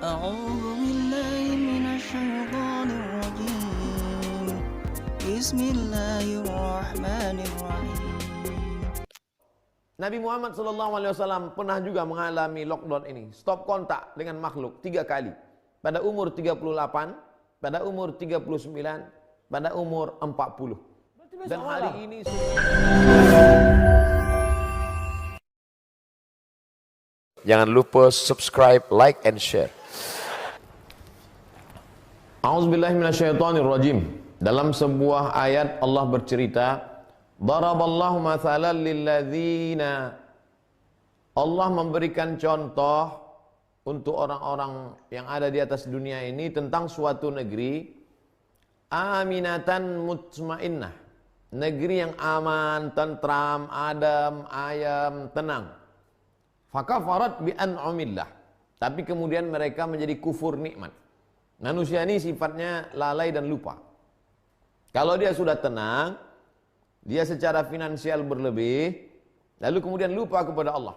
أعوذ بالله من الشيطان الرجيم بسم الله الرحمن الرحيم. Nabi Muhammad SAW pernah juga mengalami lockdown ini. Stop kontak dengan makhluk 3 kali. Pada umur 38, pada umur 39, pada umur 40. Dan hari ini jangan lupa subscribe, like, and share. A'udzubillahiminasyaitonirrajim. Dalam sebuah ayat Allah bercerita, Daraballahu mathalan lilladzina. Allah memberikan contoh untuk orang-orang yang ada di atas dunia ini tentang suatu negeri aminatan mutmainnah, negeri yang aman, tentram, adem, ayem, tenang. Fakafarat bi an'amillah, tapi kemudian mereka menjadi kufur nikmat. Manusia ini sifatnya lalai dan lupa. Kalau dia sudah tenang, dia secara finansial berlebih, lalu kemudian lupa kepada Allah.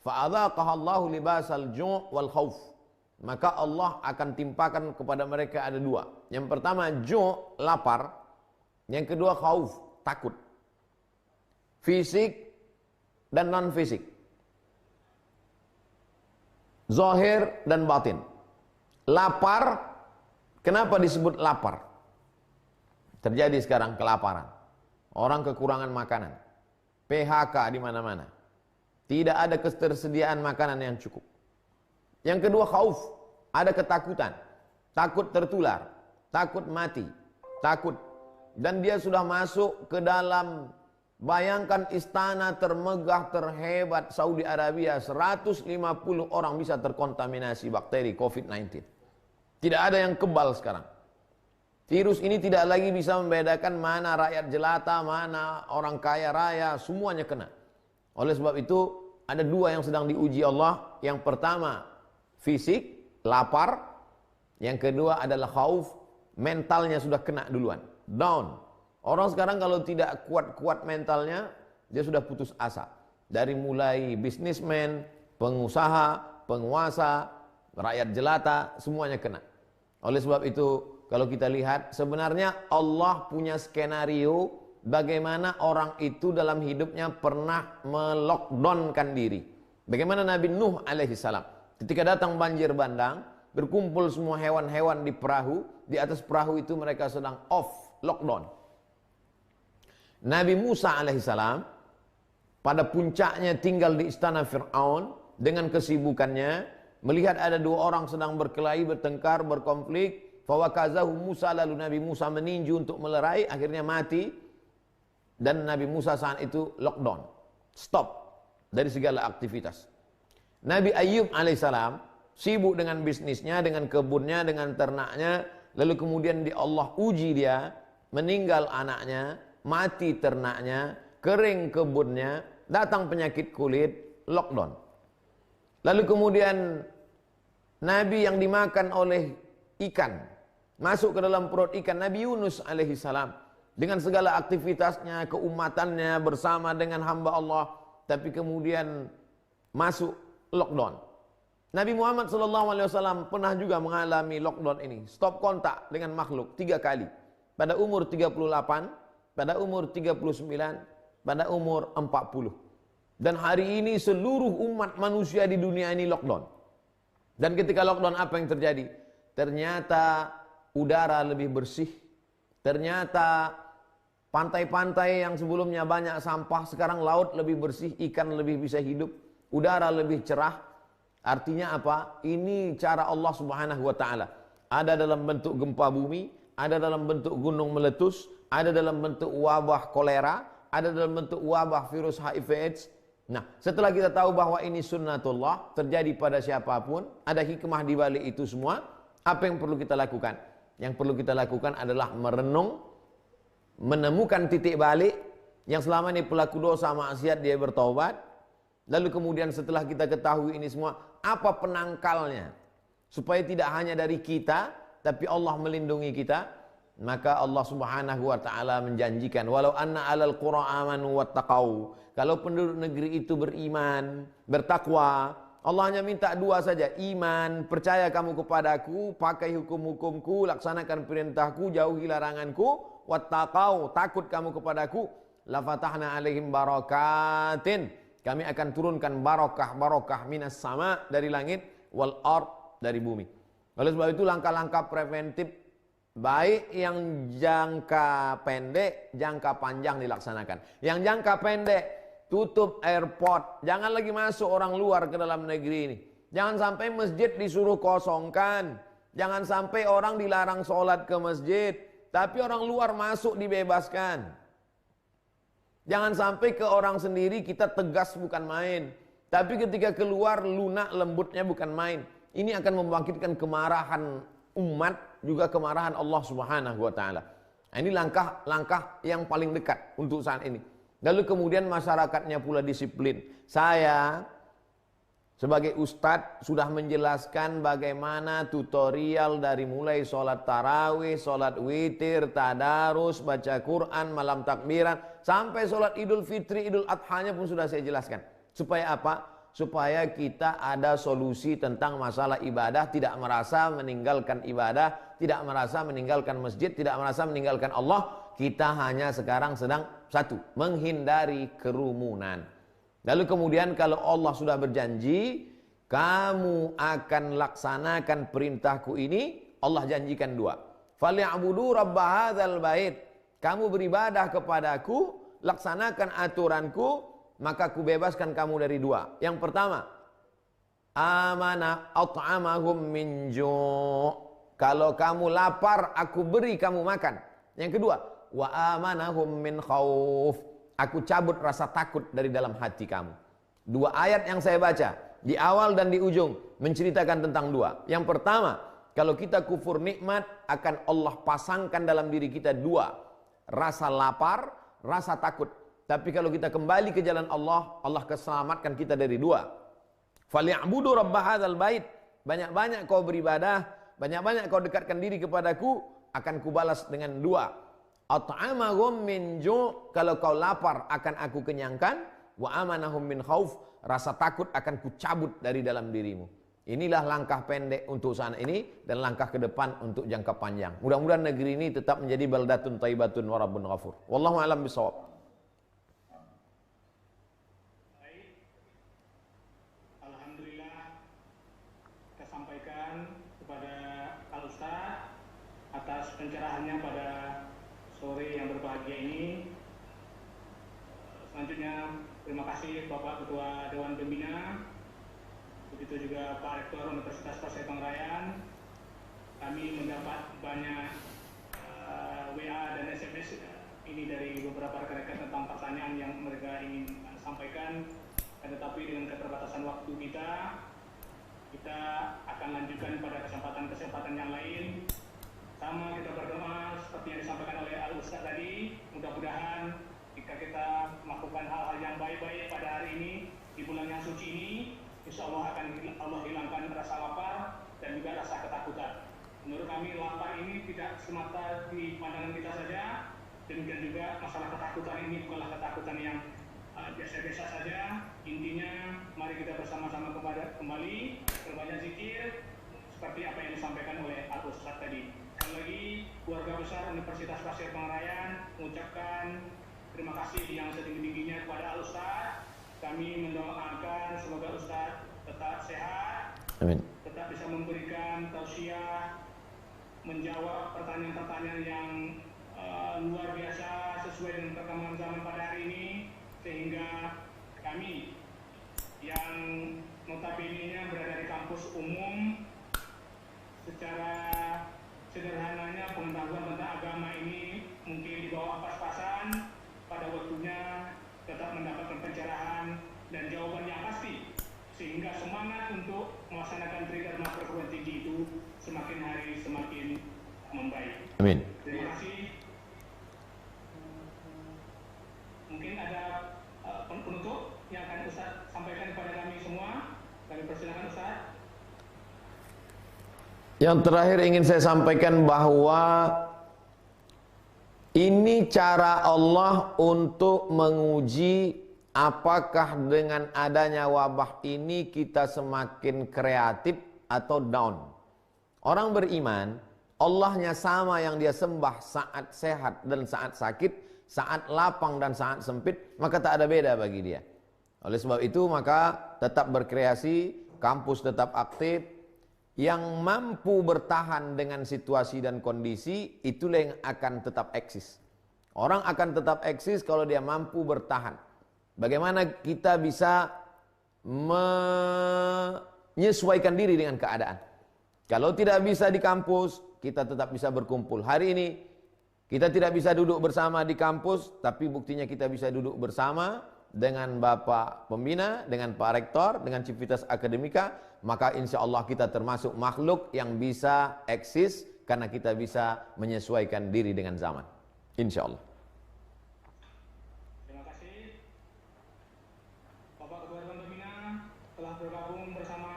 Fa'adzaqahallahu libasal ju' wal khauf. Maka Allah akan timpakan kepada mereka ada dua. Yang pertama ju', lapar. Yang kedua khauf, takut. Fisik dan non fisik. Zahir dan batin. Lapar, kenapa disebut lapar? Terjadi sekarang kelaparan. Orang kekurangan makanan. PHK di mana-mana. Tidak ada ketersediaan makanan yang cukup. Yang kedua khauf, ada ketakutan. Takut tertular, takut mati, takut. Dan dia sudah masuk ke dalam, bayangkan istana termegah terhebat Saudi Arabia, 150 orang bisa terkontaminasi bakteri COVID-19. Tidak ada yang kebal sekarang. Virus ini tidak lagi bisa membedakan mana rakyat jelata, mana orang kaya raya, semuanya kena. Oleh sebab itu, ada dua yang sedang diuji Allah. Yang pertama, fisik, lapar. Yang kedua adalah khauf, mentalnya sudah kena duluan, down. Orang sekarang kalau tidak kuat-kuat mentalnya, dia sudah putus asa. Dari mulai bisnismen, pengusaha, penguasa, rakyat jelata, semuanya kena. Oleh sebab itu, kalau kita lihat, sebenarnya Allah punya skenario bagaimana orang itu dalam hidupnya pernah melockdownkan diri. Bagaimana Nabi Nuh alaihissalam. Ketika datang banjir bandang, berkumpul semua hewan-hewan di perahu. Di atas perahu itu mereka sedang off, lockdown. Nabi Musa alaihissalam pada puncaknya tinggal di istana Fir'aun dengan kesibukannya, melihat ada dua orang sedang berkelahi, bertengkar, berkonflik. Fawakazahu Musa, lalu Nabi Musa meninju untuk melerai, akhirnya mati. Dan Nabi Musa saat itu lockdown, stop dari segala aktivitas. Nabi Ayub alaihissalam sibuk dengan bisnisnya, dengan kebunnya, dengan ternaknya. Lalu kemudian Allah uji dia, meninggal anaknya, mati ternaknya, kering kebunnya, datang penyakit kulit, lockdown. Lalu kemudian Nabi yang dimakan oleh ikan, masuk ke dalam perut ikan, Nabi Yunus alaihissalam. Dengan segala aktivitasnya, keumatannya bersama dengan hamba Allah, tapi kemudian masuk lockdown. Nabi Muhammad SAW pernah juga mengalami lockdown ini. Stop kontak dengan makhluk 3 kali. Pada umur 38, pada umur 39, pada umur 40. Dan hari ini seluruh umat manusia di dunia ini lockdown. Dan ketika lockdown apa yang terjadi? Ternyata udara lebih bersih. Ternyata pantai-pantai yang sebelumnya banyak sampah, sekarang laut lebih bersih, ikan lebih bisa hidup, udara lebih cerah. Artinya apa? Ini cara Allah Subhanahu wa ta'ala. Ada dalam bentuk gempa bumi, ada dalam bentuk gunung meletus, ada dalam bentuk wabah kolera, ada dalam bentuk wabah virus HIV AIDS. Nah, setelah kita tahu bahwa ini sunnatullah, terjadi pada siapapun, ada hikmah di balik itu semua, apa yang perlu kita lakukan? Yang perlu kita lakukan adalah merenung, menemukan titik balik. Yang selama ini pelaku dosa maksiat dia bertaubat. Lalu kemudian setelah kita ketahui ini semua, apa penangkalnya? Supaya tidak hanya dari kita, tapi Allah melindungi kita. Maka Allah Subhanahu wa ta'ala menjanjikan, walau anna alal qura amanu wattaqau, kalau penduduk negeri itu beriman, bertakwa, Allah hanya minta dua saja, iman, percaya kamu kepadaku, pakai hukum-hukumku, laksanakan perintahku, jauhi laranganku, wattaqau, takut kamu kepadaku, la fatahna alaihim barakatin, kami akan turunkan barokah minas sama, dari langit, wal ard, dari bumi. Oleh sebab itu langkah-langkah preventif baik yang jangka pendek, jangka panjang dilaksanakan. Yang jangka pendek, tutup airport, jangan lagi masuk orang luar ke dalam negeri ini. Jangan sampai masjid disuruh kosongkan, jangan sampai orang dilarang sholat ke masjid, tapi orang luar masuk dibebaskan. Jangan sampai ke orang sendiri kita tegas bukan main, tapi ketika keluar lunak lembutnya bukan main. Ini akan membangkitkan kemarahan umat, juga kemarahan Allah Subhanahu wa taala. Ini langkah-langkah yang paling dekat untuk saat ini. Lalu kemudian masyarakatnya pula disiplin. Saya sebagai ustadz sudah menjelaskan bagaimana tutorial dari mulai sholat tarawih, sholat witir, tadarus, baca Quran, malam takbiran, sampai sholat idul fitri, idul adhanya pun sudah saya jelaskan. Supaya apa? Supaya kita ada solusi tentang masalah ibadah, tidak merasa meninggalkan ibadah, tidak merasa meninggalkan masjid, tidak merasa meninggalkan Allah. Kita hanya sekarang sedang satu, menghindari kerumunan. Lalu kemudian kalau Allah sudah berjanji, kamu akan laksanakan perintahku ini, Allah janjikan dua. Falyabudu rabb hadzal bait. Kamu beribadah kepadaku, laksanakan aturanku, maka ku bebaskan kamu dari dua. Yang pertama, amana at'amahum min ju'. Kalau kamu lapar, aku beri kamu makan. Yang kedua, wa amanahum min khauf. Aku cabut rasa takut dari dalam hati kamu. Dua ayat yang saya baca di awal dan di ujung menceritakan tentang dua. Yang pertama, kalau kita kufur nikmat, akan Allah pasangkan dalam diri kita dua, rasa lapar, rasa takut. Tapi kalau kita kembali ke jalan Allah, Allah keselamatkan kita dari dua. Falyabudu rabb hadzal bait. Banyak-banyak kau beribadah, banyak-banyak kau dekatkan diri kepadaku, akan kubalas dengan dua. At'amahum min ju', kalau kau lapar akan aku kenyangkan, wa amanahum min khauf, rasa takut akan kucabut dari dalam dirimu. Inilah langkah pendek untuk saat ini dan langkah ke depan untuk jangka panjang. Mudah-mudahan negeri ini tetap menjadi baldatun thayyibatun wa rabbun ghafur. Wallahu a'lam bishawab. Alhamdulillah kita sampaikan kepada Al Ustaz atas pencerahannya pada sore yang berbahagia ini. Selanjutnya terima kasih Bapak Ketua Dewan Pembina, begitu juga Pak Rektor Universitas Pasir Pengerayan. Kami mendapat banyak WA dan SMS ini dari beberapa rekan-rekan tentang pertanyaan yang mereka ingin sampaikan. Tetapi dengan keterbatasan waktu kita akan lanjutkan pada kesempatan-kesempatan yang lain. Sama kita berdoa seperti yang disampaikan oleh Al Ustaz tadi, mudah-mudahan jika kita melakukan hal-hal yang baik-baik pada hari ini, di bulan yang suci ini, insya Allah akan Allah hilangkan rasa lapar dan juga rasa ketakutan. Menurut kami lapar ini tidak semata di pandangan kita saja, demikian juga masalah ketakutan ini bukanlah ketakutan yang biasa-biasa saja. Intinya mari kita bersama-sama kembali berbanyak zikir seperti apa yang disampaikan oleh Al Ustaz tadi. Sekali lagi keluarga besar Universitas Pasir Pengerayan mengucapkan terima kasih yang setinggi-tingginya kepada Al Ustaz. Kami mendoakan semoga Ustaz tetap sehat, Amin. tetap bisa memberikan tausiah, menjawab pertanyaan-pertanyaan yang luar biasa sesuai dengan perkembangan zaman pada hari ini, sehingga kami yang notabene-nya berada di kampus umum secara sederhananya pengetahuan tentang agama ini mungkin di bawah pas-pasan, pada waktunya tetap mendapatkan pencerahan dan jawaban yang pasti, sehingga semangat untuk melaksanakan Tridharma perguruan tinggi itu semakin hari semakin membaik. Amin. Terima kasih. Mungkin ada penutup yang akan Ustaz sampaikan kepada kami semua. Kami persilakan Ustaz. Yang terakhir ingin saya sampaikan bahwa ini cara Allah untuk menguji apakah dengan adanya wabah ini kita semakin kreatif atau down? Orang beriman, Allahnya sama yang dia sembah saat sehat dan saat sakit, saat lapang dan saat sempit, maka tak ada beda bagi dia. Oleh sebab itu maka tetap berkreasi, kampus tetap aktif. Yang mampu bertahan dengan situasi dan kondisi, itulah yang akan tetap eksis. Orang akan tetap eksis kalau dia mampu bertahan. Bagaimana kita bisa menyesuaikan diri dengan keadaan. Kalau tidak bisa di kampus, kita tetap bisa berkumpul. Hari ini kita tidak bisa duduk bersama di kampus, tapi buktinya kita bisa duduk bersama dengan Bapak Pembina, dengan Pak Rektor, dengan Civitas Akademika. Maka insya Allah kita termasuk makhluk yang bisa eksis karena kita bisa menyesuaikan diri dengan zaman. Insya Allah. Terima kasih Bapak Ketua Dewan Pembina telah bergabung bersama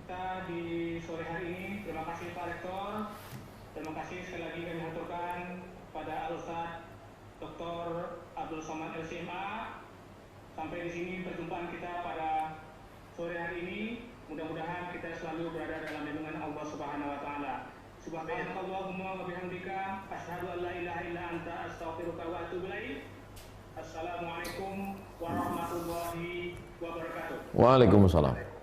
kita di sore hari ini. Terima kasih Pak Rektor. Terima kasih sekali lagi kami haturkan pada Al-Ustaz Dr. Abdul Somad LCMA. Sampai di sini perjumpaan kita pada sore hari ini. Mudah-mudahan kita selalu berada dalam lindungan Allah Subhanahu wa taala. Subhanakallahumma wa bihamdika asyhadu an la ilaha illa anta astaghfiruka wa atubu ilaik. Assalamualaikum warahmatullahi wabarakatuh. Waalaikumsalam.